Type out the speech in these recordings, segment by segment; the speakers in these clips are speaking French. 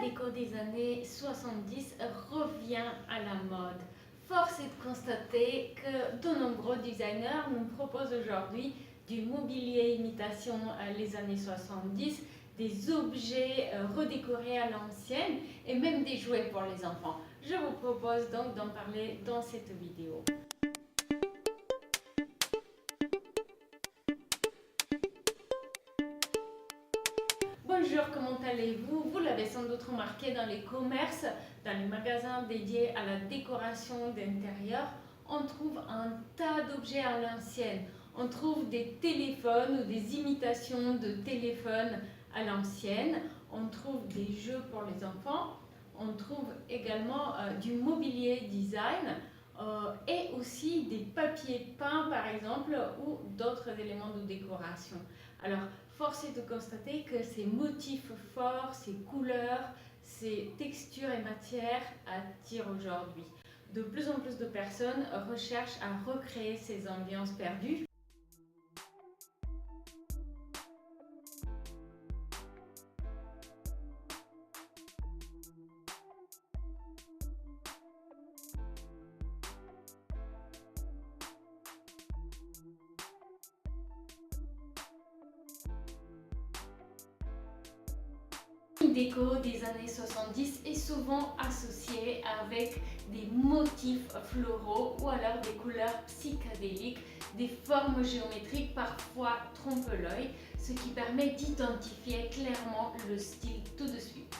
déco des années 70 revient à la mode. Force est de constater que de nombreux designers nous proposent aujourd'hui du mobilier imitation les années 70, des objets redécorés à l'ancienne et même des jouets pour les enfants. Je vous propose donc d'en parler dans cette vidéo. Bonjour, comment allez-vous? Vous l'avez sans doute remarqué dans les commerces, dans les magasins dédiés à la décoration d'intérieur, on trouve un tas d'objets à l'ancienne. On trouve des téléphones ou des imitations de téléphones à l'ancienne. On trouve des jeux pour les enfants. On trouve également du mobilier design et aussi des papiers peints par exemple ou d'autres éléments de décoration. Alors, force est de constater que ces motifs forts, ces couleurs, ces textures et matières attirent aujourd'hui. De plus en plus de personnes recherchent à recréer ces ambiances perdues. Une déco des années 70 est souvent associée avec des motifs floraux ou alors des couleurs psychédéliques, des formes géométriques parfois trompent l'œil, ce qui permet d'identifier clairement le style tout de suite.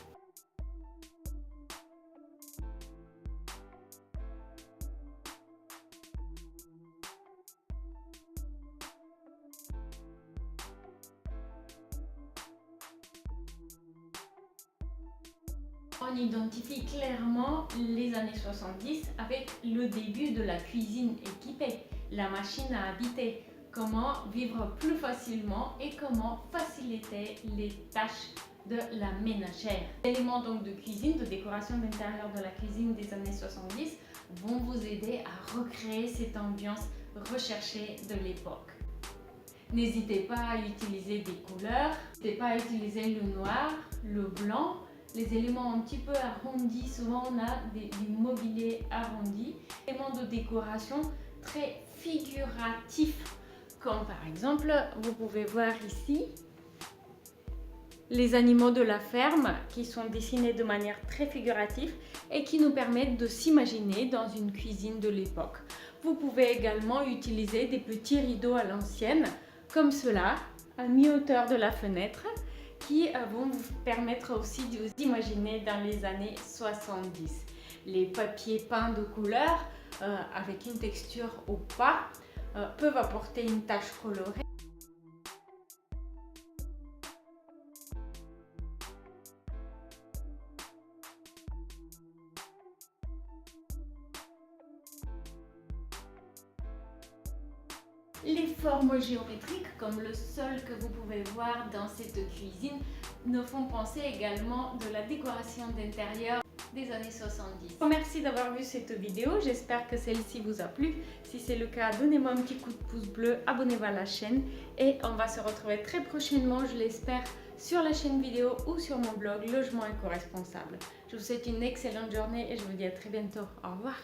On identifie clairement les années 70 avec le début de la cuisine équipée, la machine à habiter, comment vivre plus facilement et comment faciliter les tâches de la ménagère. Les éléments donc de cuisine, de décoration d'intérieur de la cuisine des années 70 vont vous aider à recréer cette ambiance recherchée de l'époque. N'hésitez pas à utiliser des couleurs, n'hésitez pas à utiliser le noir, le blanc, les éléments un petit peu arrondis. Souvent on a du mobilier arrondi, des éléments de décoration très figuratifs, comme par exemple, vous pouvez voir ici, les animaux de la ferme qui sont dessinés de manière très figurative et qui nous permettent de s'imaginer dans une cuisine de l'époque. Vous pouvez également utiliser des petits rideaux à l'ancienne, comme cela, à mi-hauteur de la fenêtre, qui vont vous permettre aussi de vous imaginer dans les années 70. Les papiers peints de couleur avec une texture opaque peuvent apporter une tache colorée. Les formes géométriques, comme le sol que vous pouvez voir dans cette cuisine, nous font penser également de la décoration d'intérieur des années 70. Merci d'avoir vu cette vidéo, j'espère que celle-ci vous a plu. Si c'est le cas, donnez-moi un petit coup de pouce bleu, abonnez-vous à la chaîne et on va se retrouver très prochainement, je l'espère, sur la chaîne vidéo ou sur mon blog Logement éco-responsable. Je vous souhaite une excellente journée et je vous dis à très bientôt. Au revoir.